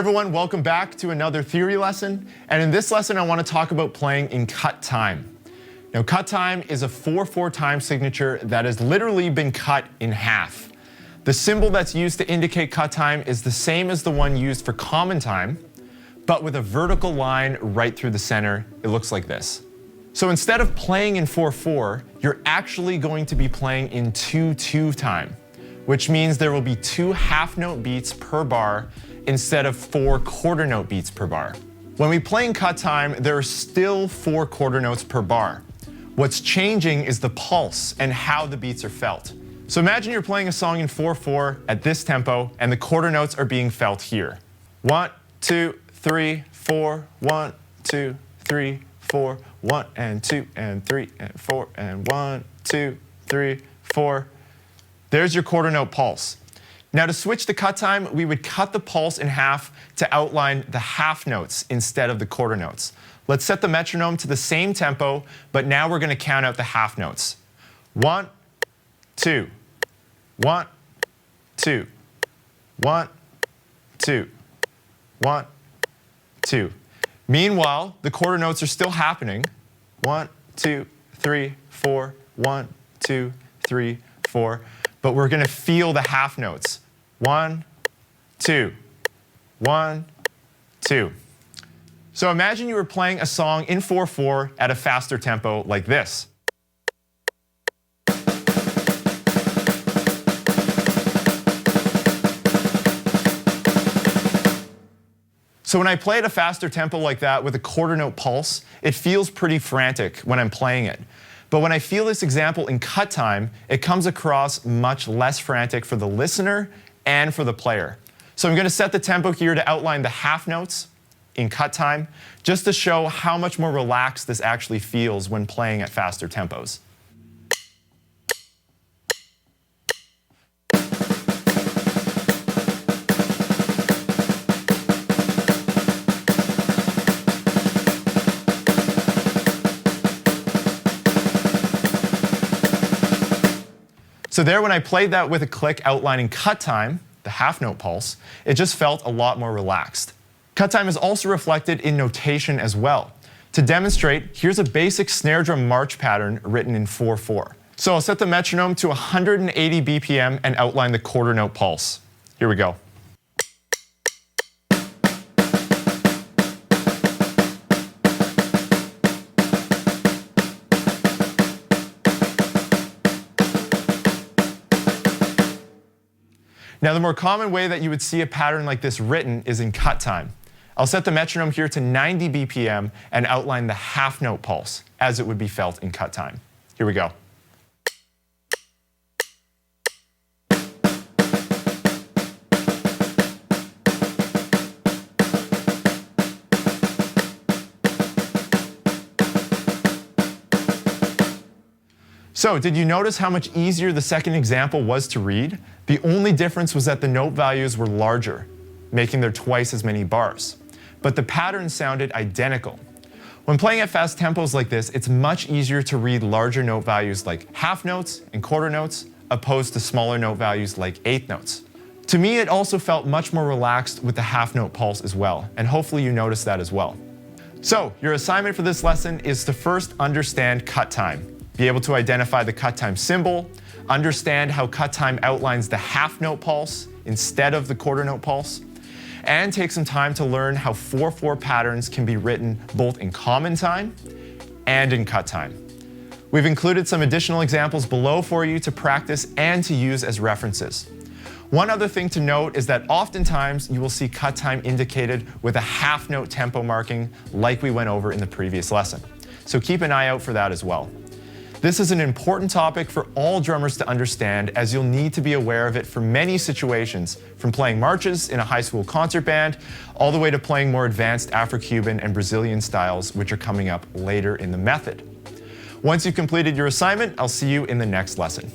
Everyone, welcome back to another theory lesson. And in this lesson, I want to talk about playing in cut time. Now, cut time is a 4/4 time signature that has literally been cut in half. The symbol that's used to indicate cut time is the same as the one used for common time, but with a vertical line right through the center. It looks like this. So instead of playing in 4/4, you're actually going to be playing in 2/2 time, which means there will be 2 half note beats per bar instead of 4 quarter note beats per bar. When we play in cut time, there are still 4 quarter notes per bar. What's changing is the pulse and how the beats are felt. So imagine you're playing a song in 4/4 at this tempo and the quarter notes are being felt here. 1, 2, 3, 4, 1, 2, 3, 4, 1 and 2 and 3 and 4 and 1, 2, 3, 4. There's your quarter note pulse. Now to switch to cut time, we would cut the pulse in half to outline the half notes instead of the quarter notes. Let's set the metronome to the same tempo, but now we're going to count out the half notes. 1, 2, 1, 2, 1, 2, 1, 2. Meanwhile, the quarter notes are still happening. 1, 2, 3, 4, 1, 2, 3, 4. But we're going to feel the half notes. 1, 2, 1, 2. So imagine you were playing a song in 4/4 at a faster tempo like this. So when I play at a faster tempo like that with a quarter note pulse, it feels pretty frantic when I'm playing it. But when I feel this example in cut time, it comes across much less frantic for the listener and for the player. So I'm going to set the tempo here to outline the half notes in cut time, just to show how much more relaxed this actually feels when playing at faster tempos. So there, when I played that with a click outlining cut time, the half note pulse, it just felt a lot more relaxed. Cut time is also reflected in notation as well. To demonstrate, here's a basic snare drum march pattern written in 4/4. So I'll set the metronome to 180 BPM and outline the quarter note pulse. Here we go. Now, the more common way that you would see a pattern like this written is in cut time. I'll set the metronome here to 90 BPM and outline the half note pulse as it would be felt in cut time. Here we go. So, did you notice how much easier the second example was to read? The only difference was that the note values were larger, making there twice as many bars. But the pattern sounded identical. When playing at fast tempos like this, it's much easier to read larger note values like half notes and quarter notes, opposed to smaller note values like eighth notes. To me, it also felt much more relaxed with the half note pulse as well, and hopefully you noticed that as well. So, your assignment for this lesson is to first understand cut time. Be able to identify the cut time symbol, understand how cut time outlines the half note pulse instead of the quarter note pulse, and take some time to learn how 4/4 patterns can be written both in common time and in cut time. We've included some additional examples below for you to practice and to use as references. One other thing to note is that oftentimes you will see cut time indicated with a half note tempo marking like we went over in the previous lesson. So keep an eye out for that as well. This is an important topic for all drummers to understand, as you'll need to be aware of it for many situations, from playing marches in a high school concert band, all the way to playing more advanced Afro-Cuban and Brazilian styles, which are coming up later in the method. Once you've completed your assignment, I'll see you in the next lesson.